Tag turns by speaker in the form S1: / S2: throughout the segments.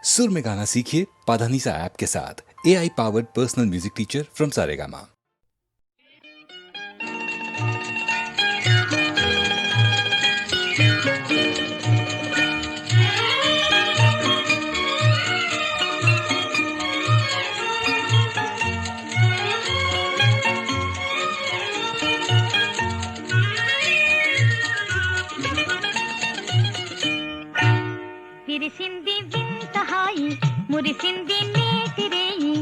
S1: सुर में गाना सीखिए पाधानीसा ऐप के साथ। AI powered personal music teacher from Saregama.
S2: విరిసింది వింత హాయి మురిసింది నేటి రేయి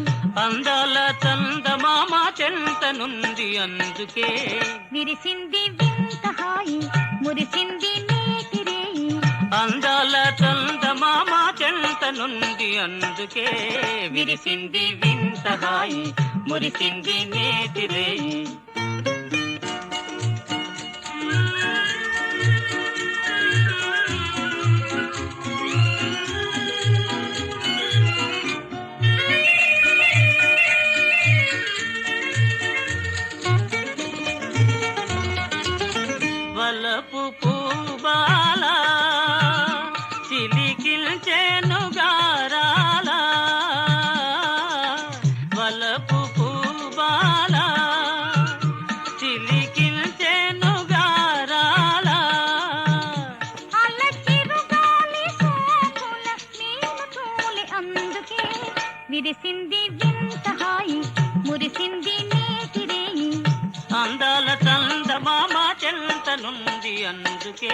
S3: అందాల చందమామ చెంత నుండి అందుకే
S2: విరిసింది వింత హాయి మురిసింది నేటి రేయి
S3: అందాల చందమామ చెంత నుండి అందుకే విరిసింది వింత హాయి మురిసింది నేటి రేయి. వలపు పూబాల చిలికిల్చెను గారాల వలపు పూబాల చిలికిల్చెను గారాల
S2: అల్లచిరుగాలి సోకుల నీవు తోలి అందుకే విరిసింది వింత హాయి మురిసింది నేటి రేయి
S3: అందాల చందమామ చెంత నుండి అందుకే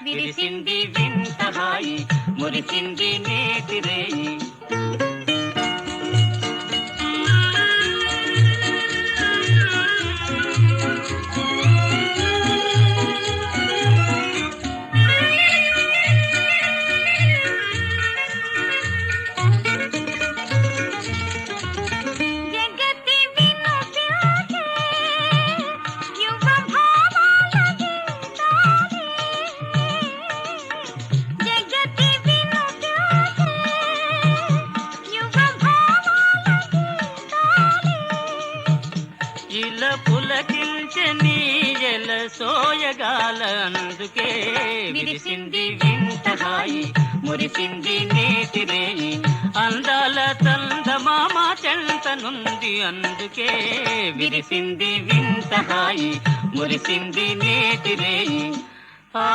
S3: విరిసింది వింత హాయి మురిసింది నేటి రేయి.
S2: జగతి వినుతికే యువ భావాల గీతాలే జగతి వినుతికే యువ భావాల గీతాలే
S3: ఇలా పులకిల్చని ఎల సోయగాల అందుకే విరిసింది వింత హాయి మురిసింది నేటి రేయి అందాల చందమామ చెంత నుండి అందుకే విరిసింది వింత హాయి మురిసింది నేటి రేయి. ఆ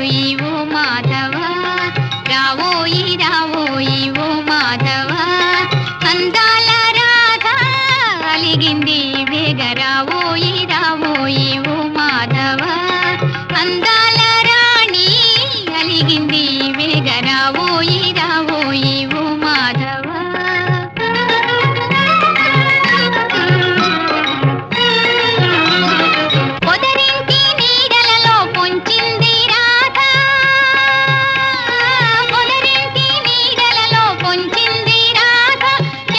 S2: రావోయి ఓ మాధవ రావోయి రావోయి ఓ మాధవ అందాల రాధ అలిగింది వేగ రావోయి రావోయి ఓ మాధవ అందాల రాణి అలిగింది వేగ రావోయి రావోయి ఓ మాధవ పొదరింటి నీడలలో పొంచింది రాధ పొదరింటి నీడలలో పొంచింది రాధ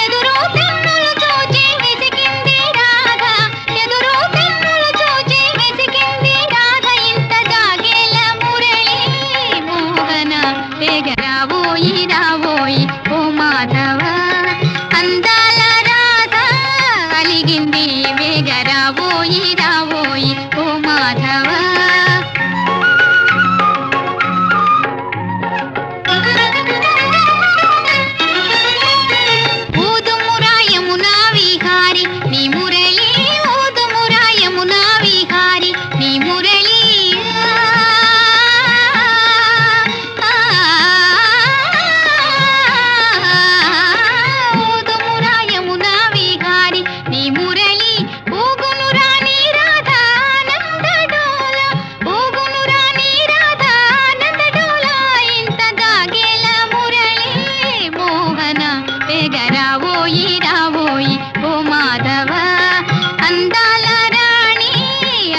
S2: ఎదురు కన్నులు చూచి వెతికింది రాధ ఎదురు కన్నులు చూచి వెతికింది రాధ ఇంత జాగేల మురళి మోహన వేగ రావోయి రావోయి ఓ మాధవ అందాల రాధ అలిగింది వేగ రావోయి రావోయి ఓ మాధవ ఊదుమురా యమునా విహారి నీ మురళి ఊదుమురా యమునా విహారి నీ మురళి ఊదుమురా యమునా విహారి నీ మురళి ఊగునురా నీ రాధా నందడోల ఊగునురా నీ రాధా నందడోల ఇంత దాగేల మురళి మోహన వేగ రావోయి రావోయి ఓ మాధవ అందాల రాణి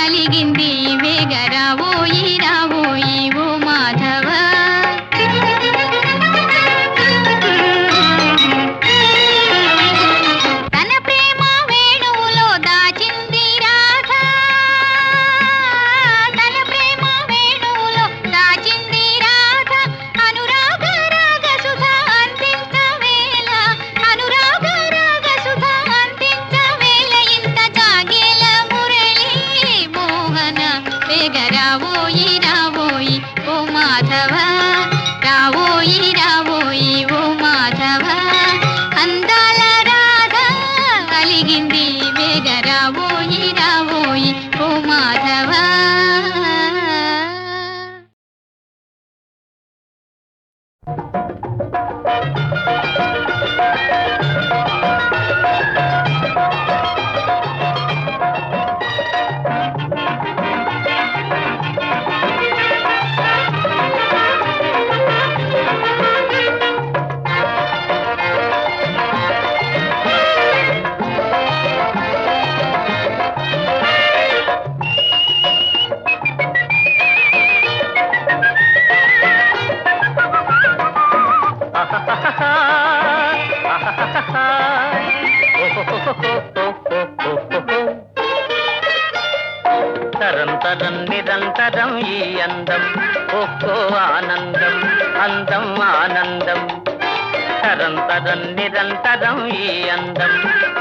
S2: అలిగింది వేగ రావోయి రావోయి ఓ మాధవ తన ప్రేమ వేణువులో దాచింది రాధ తన ప్రేమ వేణువులో దాచింది రాధ అనురాగ రాగ సుధ అందించవేళ అనురాగ రాగ సుధ అందించవేళ ఇంత జాగేల మురళి మోహన వేగ రావోయి రావోయి ఓ మాధవ రావోయి రావోయి ఓ మాధవ అందాల రాధ అలిగింది వేగ రావోయి రావోయి ఓ మాధవ
S3: తరం తరం నిరంతరం ఈ అందం ఒక్కో ఆనందం అందం ఆనందం తరం తరం నిరంతరం ఈ అందం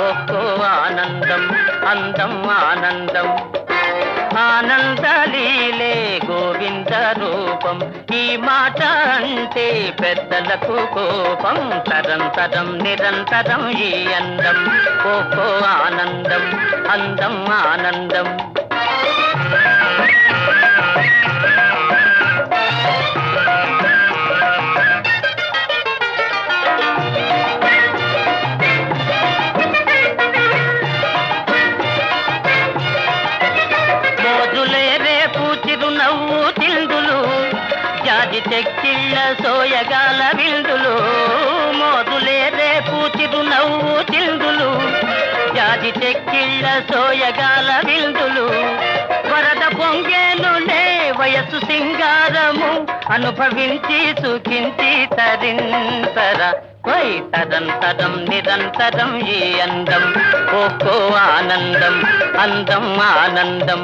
S3: ఒక్కో ఆనందం అందం ఆనందం ఆనందలీలే గోవింద రూపం ఈ మాట అంటే పెద్దలకు కోపం తరం తరం నిరంతరం ఈ అందం ఒక్కో ఆనందం అందం ఆనందం మోజులే రేపు చిరునవ్వు తిందులు జాజి చెక్కిళ్ళ సోయగాల విందులు మోజులే రేపు చిరునవ్వు తిందులు జాజి చెక్కిళ్ళ సోయగాల విందులు వరద పొంగేలులే వయస్సు సింగారము అనుభవించి సుఖించి తరింతర తరం నిరంతరం ఈ అందం ఒక్కో ఆనందం అందం ఆనందం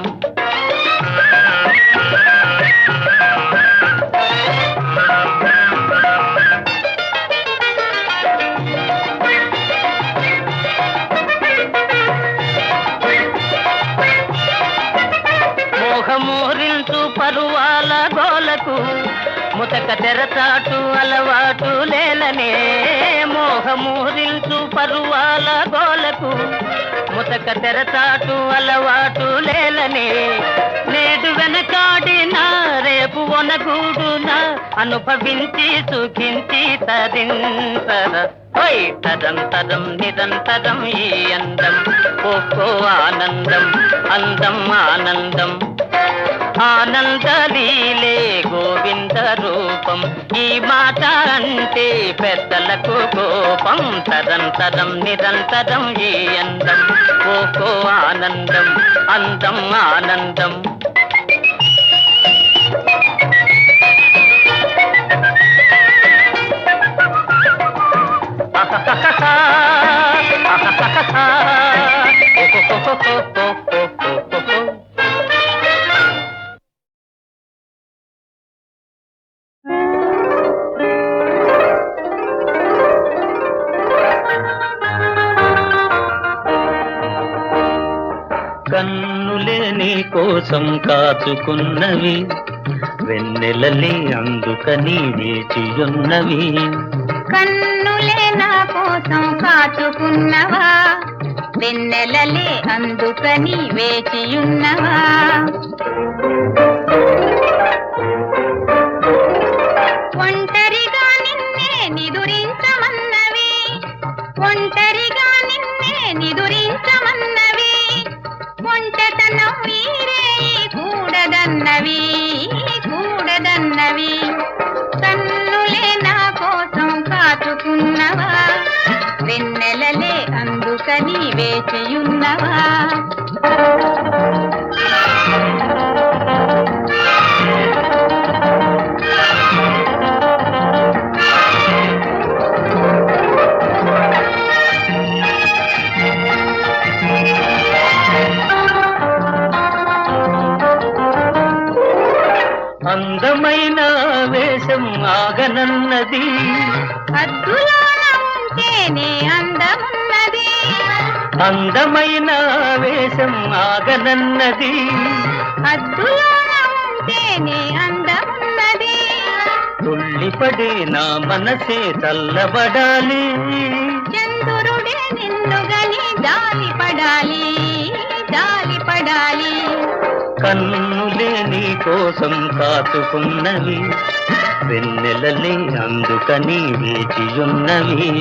S3: మోహమూరించు పరువాల గోలకు ముతక తెరచాటు అలవాటు లేలనే మోహమూరించు పరువాల గోలకు ముతక తెరచాటు అలవాటు లేలనే నేడు వెనకాడిన రేపు గూడున అనుభవించి సుఖించి తరింతర తరంతరం నిరంతరం ఈ అందం ఒక్కో ఆనందం అందం ఆనందం ఆనందలీలే గోవింద రూపం ఈ మాట అంటే పెద్దలకు కోపం తరంతరం నిరంతరం ఈ అందం ఒక్కో ఆనందం అందం ఆనందం కన్నులే నీ కోసం కాచుకున్నవి వెన్నెలలే అందుకని వేచియున్నవి
S2: కన్నులే నా కోసం కాచుకున్నవా వెన్నెలలే అందుకని వేచియున్నవా ఒంటరిగా నిన్నే నిదురించమన్నవి ఒంటరిగా నిన్నే నిదురించమన్నవి ఒంటతనం మీరే కూడదన్నవి కూడదన్నవి కన్నులే నా కోసం కాచుకున్నవా వెన్నెలలే అందుకని వేచియున్నవా
S3: అందమైన వేషం ఆగనన్నది
S2: హద్దులోన ఉంటేనే అందమున్నది
S3: అందమైన వేషం ఆగనన్నది
S2: హద్దులోన ఉంటేనే అందమున్నది
S3: తుళ్ళిపడి నా మనసే చల్లబడాలి
S2: చంద్రుడే నిన్నుగని జాలి పడాలి జాలి పడాలి
S3: కన్నులే నీ కోసం కాచుకున్నవి వెన్నెలలే అందుకని వేచియున్నవి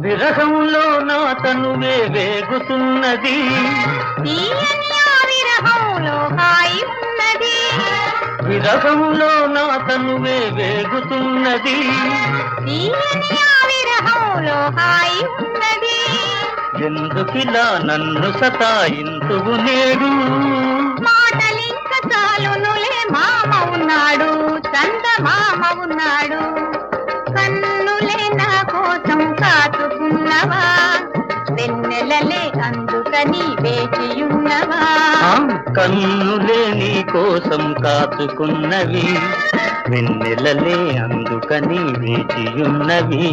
S3: విరహంలో నా తనువే వేగుతున్నది
S2: తీయని ఆ విరహంలో హాయి ఉన్నది
S3: విరహంలో నా తనువే వేగుతున్నది
S2: తీయని ఆ విరహంలో హాయి ఉన్నది
S3: ఎందుకిలా నన్ను సతాయింతువు నేడు
S2: మాటలింక చాలునులే మామ ఉన్నాడు చంద మామ ఉన్నాడు కన్నులే నా కోసం కాచుకున్నవా వెన్నెలలే అందుకని వేచియున్నవా
S3: కన్నులే నీ కోసం కాచుకున్నవి వెన్నెలలే అందుకని వేచియున్నవి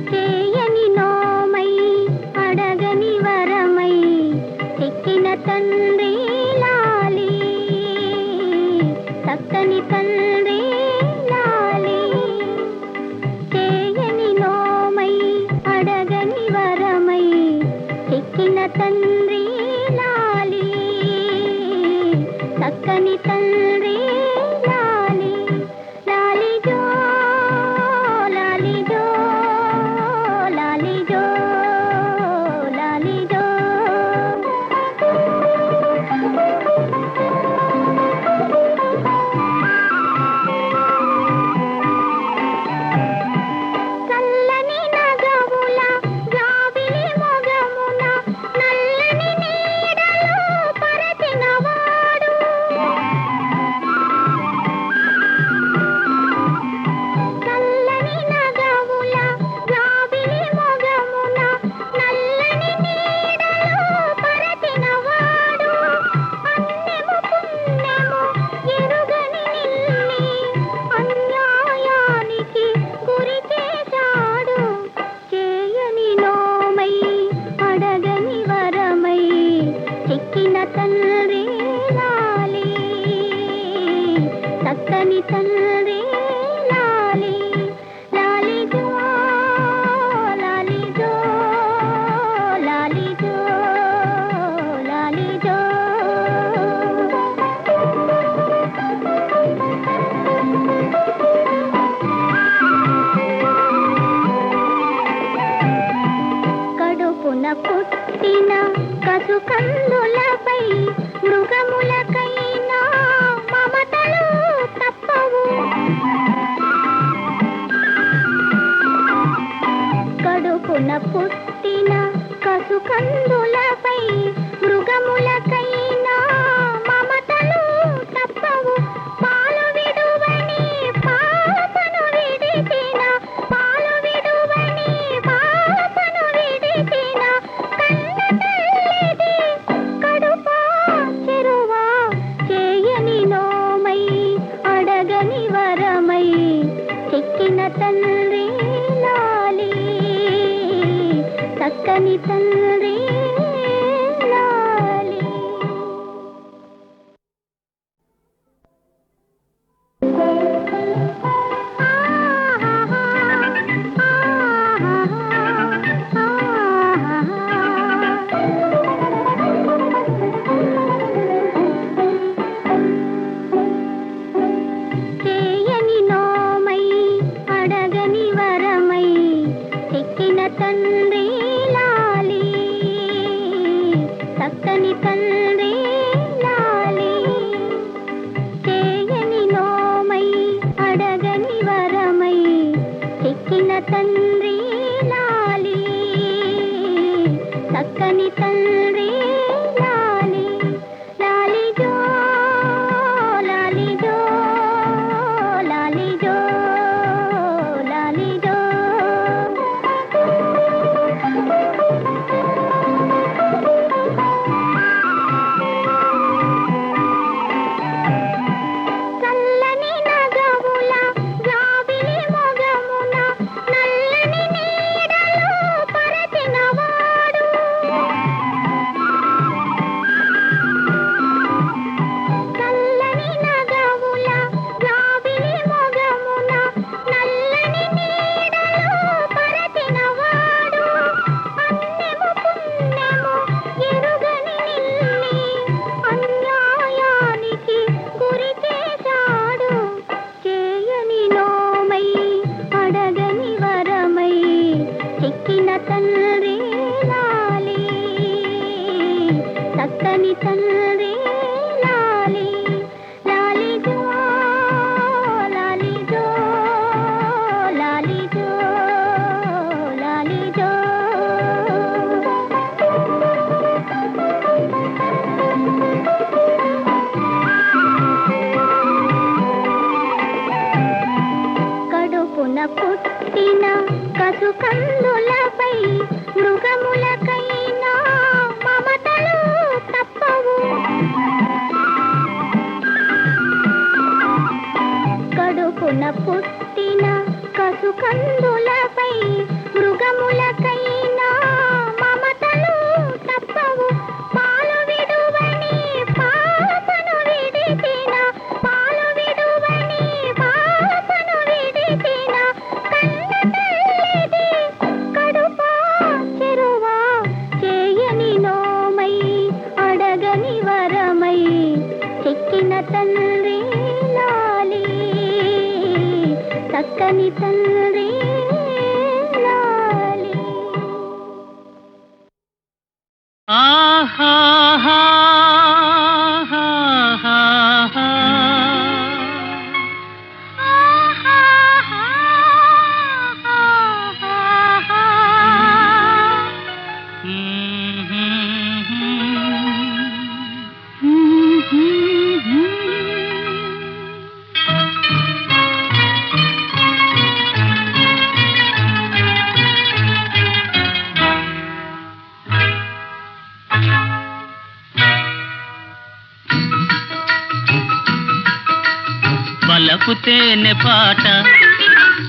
S2: చేయని నోమై అడగని వరమై ఎక్కిన తండ్రి కడుపున పుట్టిన కసుకందులపై మృగములకైనా మమతలు తప్పవు. పాలు విడువని పాపను విడిచిన, పాలు విడువని పాపను విడిచిన కన్న తల్లిది కడుపా చెరువా చేయని నోమై అడగని వరమై చెక్కిన తండ్రి లాలి, చక్కని తండ్రి లాలి. చేయని నోమై అడగని వరమై చెక్కిన తండ్రి లాలి, చక్కని తండ్రి లాలి. చేయని నోమై అడగని వరమై చెక్కిన తండ్రి లాలి, చక్కని తండ్రి లాలి. లాలిజో లాలిజో లాలిజో లాలిజో. చల్లని నగవుల జాబిలి మొగమున నల్లని నీడలో పరచినవాడు, చల్లని నగవుల జాబిలి మొగమున నల్లని నీడలో పరచినవాడు. అన్నెము పుణ్యము ఎరుగని నిల్లి అన్యాయానికి గురి చేశాడు. చేయని నోమై అడగని వరమై చెక్కిన తండ్రి లాలి, చక్కని తండ్రి లాలి. లాలిజో లాలిజో లాలిజో లాలిజో. కడుపున పుట్టిన కసుకందులపై మృగములకైనా మమతలు తప్పవు. కడుపున పుట్టిన కసుకందులపై మృగములకైనా మమతలు తప్పవు. పాలు విడువని పాపను విడిచిన, పాలు విడువని పాపను విడిచిన కన్న తల్లిది కడుపా చెరువా చేయని నోమై అడగని వరమై చెక్కిన తండ్రి లాలి, చక్కని తండ్రి లాలి.
S3: వలపు తేనె పాట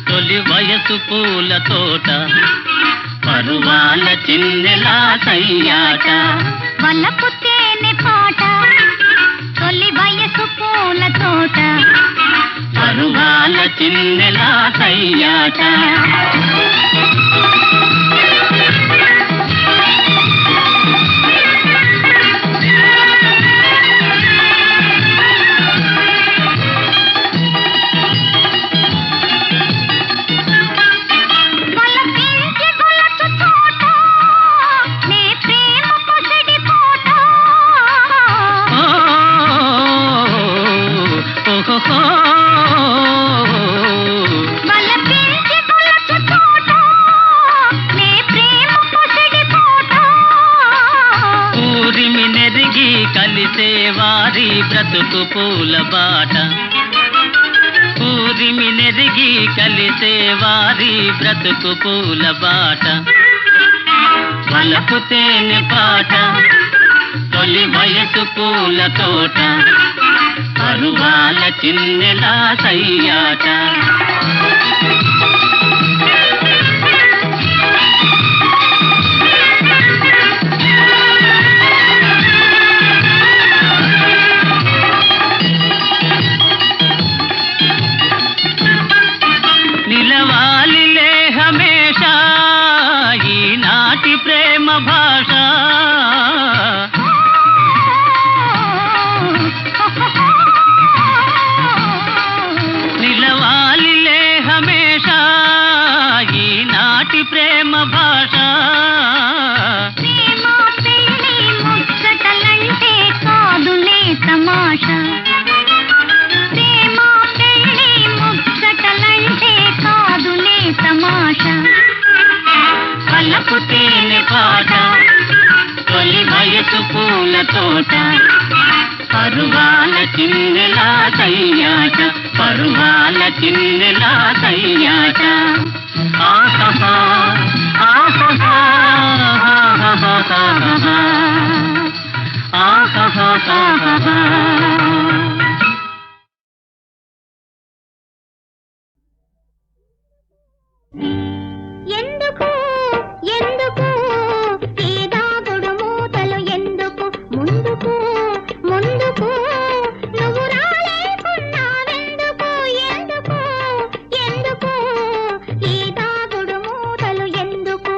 S3: తొలి వయసు పూల తోట పరువాల చిన్నెలా సయ్యాట.
S2: వలపు తేనె పాట తొలి వయసు పూల తోట
S3: పరువాల చిన్నెలా సయ్యాట.
S2: వలపించి గొలచు తోట నీ ప్రేమ పసిడి కోట. వలపించి గొలచు తోట
S3: బ్రతుకు పూల బాట ఊరిమి నెరిగి కలిసే వారి బ్రతుకు పూల బాట వలపు తేనె పాట తొలి వయసు పూల తోట పరువాల చిన్నెలా సయ్యాట నిలవాలిలే హమేషా ఈనాటి ప్రేమ భాష నిలవాలిలే హమేషా ఈనాటి ప్రేమ భాష
S2: ప్రేమ పెళ్ళి ముచ్చటలంటే కాదులే తమాషా ప్రేమ పెళ్ళి ముచ్చటలంటే కాదులే తమాషా
S3: వలపు తేనె పాట తొలి వయసు పూల తోట పరువాల చిన్నెలా సయ్యాట పరువాల చిన్నెలా సయ్యాట ఆహా ఆహా ఆహా
S2: ఎందుకు ఎందుకు ఈ దాగుడు మూతలు ఎందుకు ముందుకు ముందుకు నువ్వు రాలేకున్నావెందుకు ఎందుకు ఎందుకు ఈ దాగుడు మూతలు ఎందుకు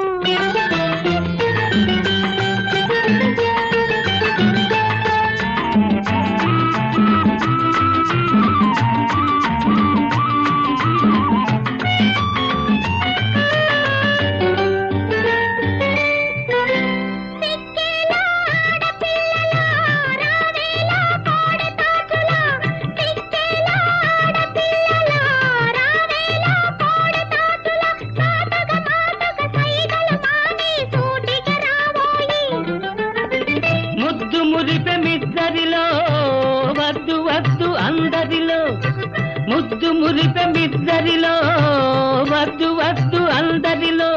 S3: ముద్దు మురిపెమిద్దరిలో వద్దు వద్దు అందరిలో ముద్దు మురిపెమిద్దరిలో వద్దు వద్దు అందరిలో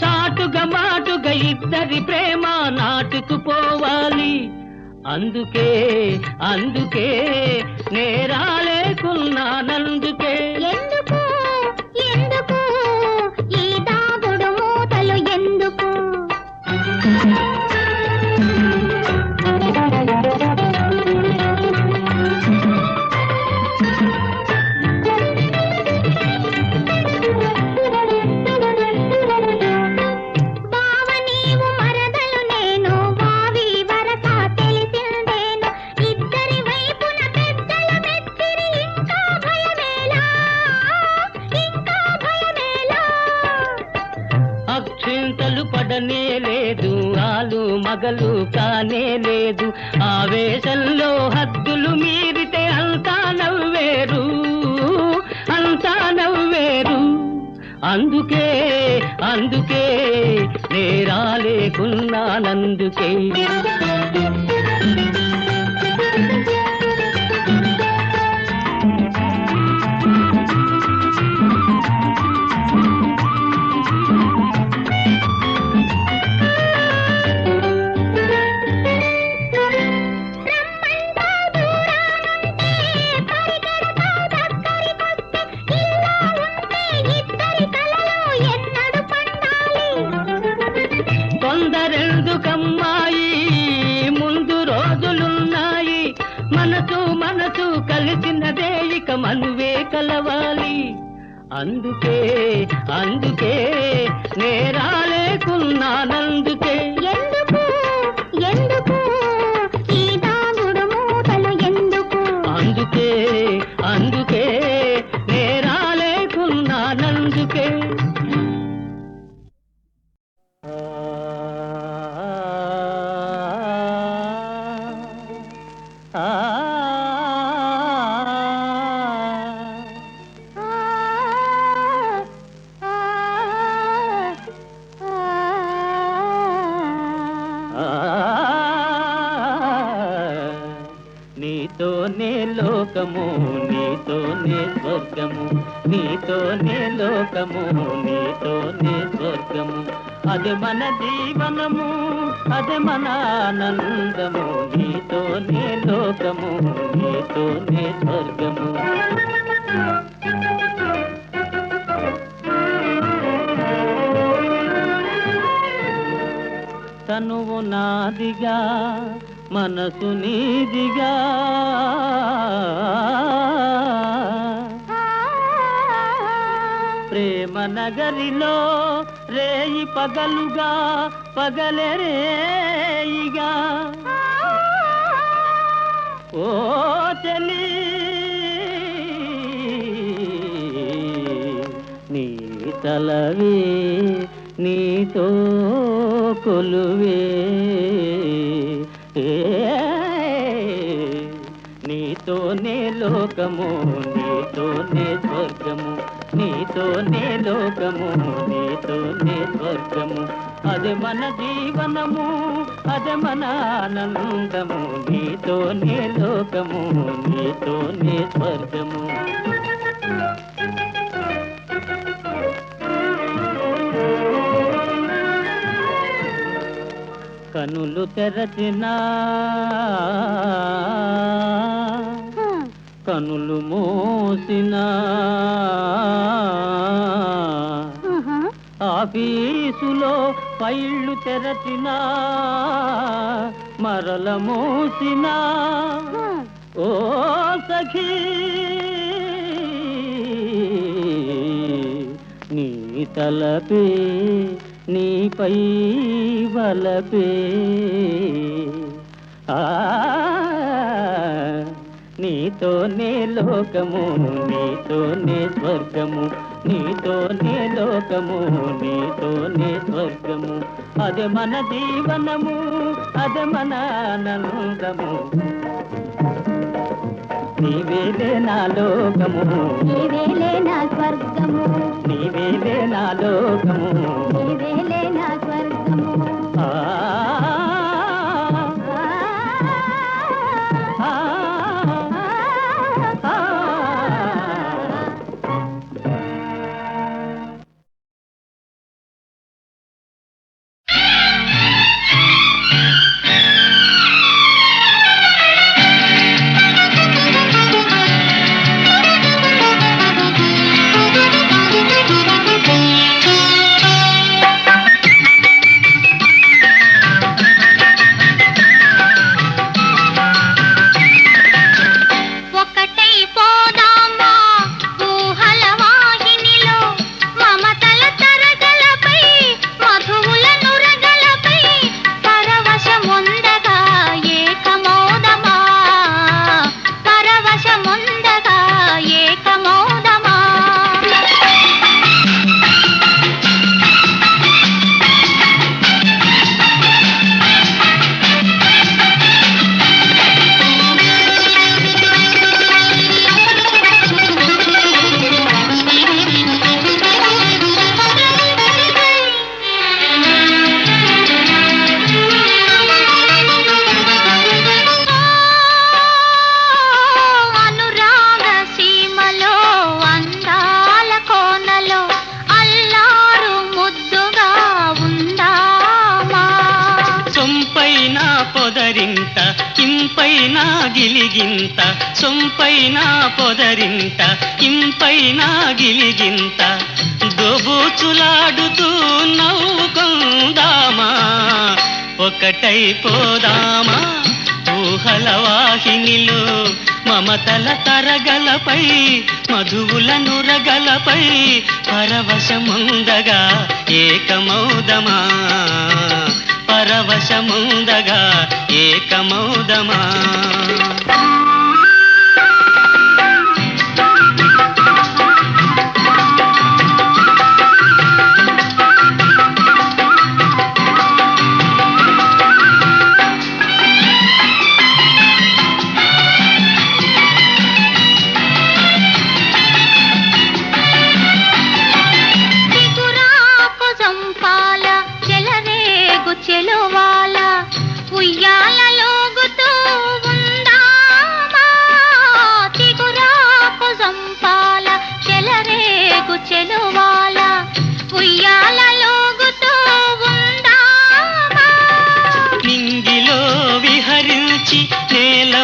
S3: చాటుగా మాటుగా ఇద్దరి ప్రేమ నాటుకుపోవాలి అందుకే అందుకే నేరాలేకున్నానందుకే
S2: ఎందుకు ఎందుకు ఈ దాగుడు మూతలు ఎందుకు బావ నీవు మరదలు నేను వావి వరస తెలిసిందేను ఇద్దరి వైపున పెద్దల మెచ్చిరి ఇంకా భయమేలా ఇంకా భయమేలా
S3: అక్షింతలు పడనే లేదు ఆలు మగలు కానే లేదు ఆవేశంలో హద్దులు మీరితే అంతా నవ్వేరు అంతా నవ్వేరు అందుకే అందుకే నేరాలేకున్నానందుకే కొందరెందుకమ్మాయి ముందు రోజులున్నాయి మనసు మనసు కలిసినదే ఇక మనువే కలవాలి అందుకే అందుకే నేరాలేకున్నానందుకే
S2: ఎందుకు ఎందుకు ఈ దాగుడు మూతలు ఎందుకు
S3: అందుకే అందుకే నేరాలేకున్నానందుకే నీతోనే లోకము నీతోనే స్వర్గము, నీతోనే లోకము నీతోనే స్వర్గము. అది మన జీవనము, అది మన ఆనందము, నీతోనే లోకము నీతోనే స్వర్గము. తనువు నాదిగా మనసు నీదిగా, ప్రేమ నగరిలో రేయి పగలుగా పగలే రేయిగా. ఓ చెలి నీ తలవే నీతో కొలువే, నీతోనే లోకము నీతోనే స్వర్గము, నీతోనే లోకము నీతోనే స్వర్గము. అది మన జీవనము, అది మన ఆనందము, నీతోనే లోకము నీతోనే స్వర్గము. కనులు తెరచినా కనులు మోసినా, ఆఫీసులో ఫైళ్ళు తెరచినా మరల మోసినా. ఓ సఖీ నీ తలపే నీపై వలపే, నీతోనే లోకము నీతోనే స్వర్గము, నీతోనే లోకము నీతోనే స్వర్గము. అది మన జీవనము, అది మన ఆనందము, నీవేలే నా లోకము
S2: నీవేలే నా స్వర్గము,
S3: నీవేలే నా లోకము
S2: నీవేలే నా స్వర్గము.
S3: పొదరింత ఇంపైన గిలిగింత, సొంపైన పొదరింత ఇంపైన గిలిగింత, దోబూచులాడుతూ నవ్వుకుందామా, ఒకటైపోదామా. ఊహల వాహినిలో మమతల తరగలపై, మధువుల నురగలపై పరవశముందగా ఏకమౌదమా, పరవశముందగా ఏకమౌదమా.
S2: చెలువాల ఉయ్యాలలోగుతూ ఉందామా,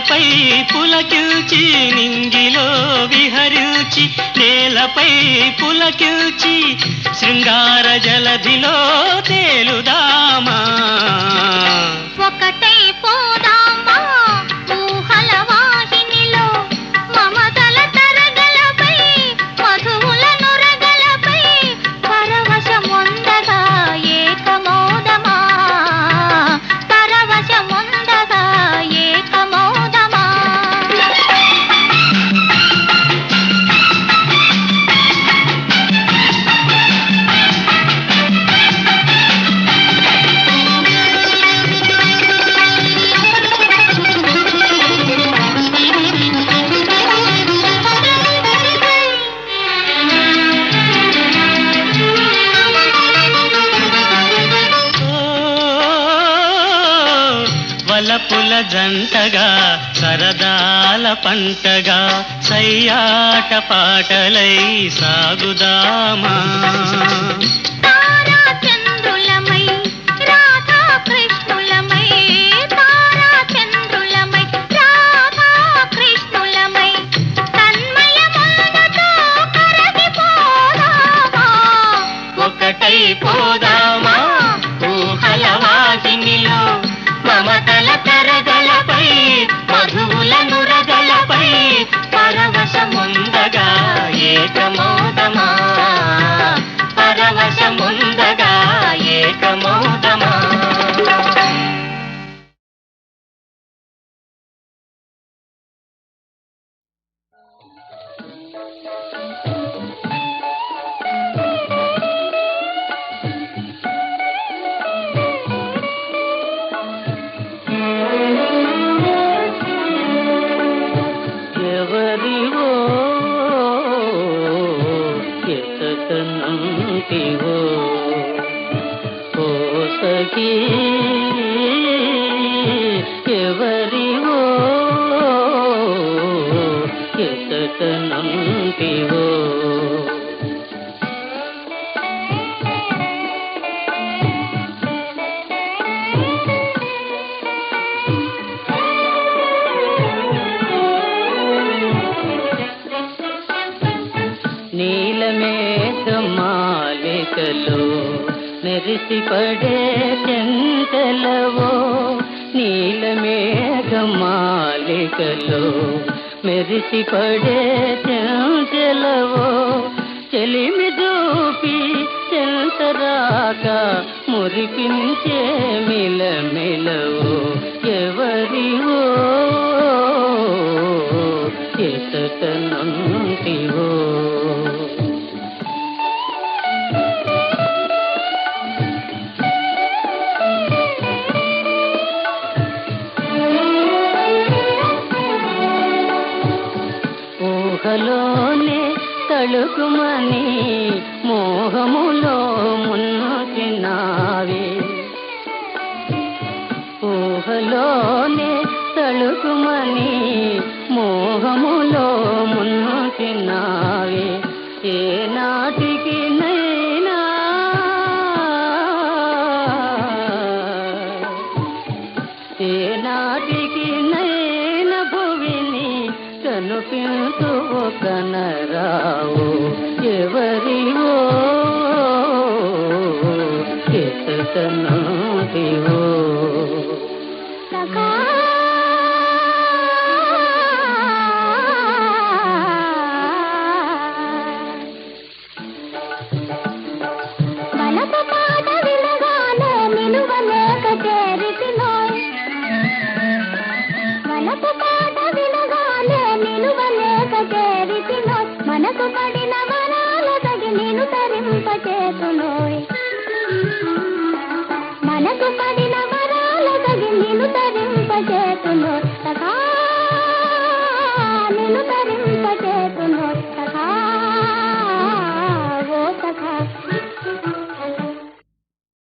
S3: నేలపై పులకిల్చి నింగిలో విహరించి నేలపై పులకిల్చి శృంగార జలధిలో తేలుదామా
S2: ఒకటై పోదామా ఊహల వాహినిలో మమతల తరగలపై మధువుల నురగలపై పరవశముందగా ఏకమోదమా పరవశముందగా ఏకమోదమా
S3: వలపుల జంటగా సరదాల పంటగా సయ్యాట పాటలై సాగుదామా
S2: తారా చంద్రులమై రాధా కృష్ణులమై తారా చంద్రులమై రాధా కృష్ణులమై తన్మయములతో కరగిపోదామా
S3: ఒకటై పోదామా ఊహల వాహినిలో మమతల తరగలపై మధువుల నురగలపై పరవశముందగా ఏకమోదమా పరవశముందగా ఏకమోదమా ఎవరివో ఎతకనంటివో ఓ సఖీ ఎవరివో ఎతకనంటివో నీలమేఘమాలికలో మెరిసిపడే చెంతలవో నీలమేఘమాలికలో మెరిసిపడే చెంతలవో చెలిమి దూపి చెంతరాక మురిపించే మిలమిలవో ఎవరివో ఎతకనంటివో ఊహలోనే తళుకుమని మోహములో మున్నకినావే ఊహలోనే తళుకుమని మోహములో మున్నకినావే ఏ నాటికి నైనా ఏ నాటికి నైనా భువిని కనుపించు కనరావు ఎవరివో ఎతకనంటివో
S2: వలపు పాట వినగానే నిలువలేక చేరితినోయ్ వలపు పాట వినగానే నిలువలేక చేరితినోయ్ మనసు పడిన వరాల తగి నేను తరింపచేతునోయ్ మనసు పడిన వరాల తగి నేను తరింపచేతునోయ్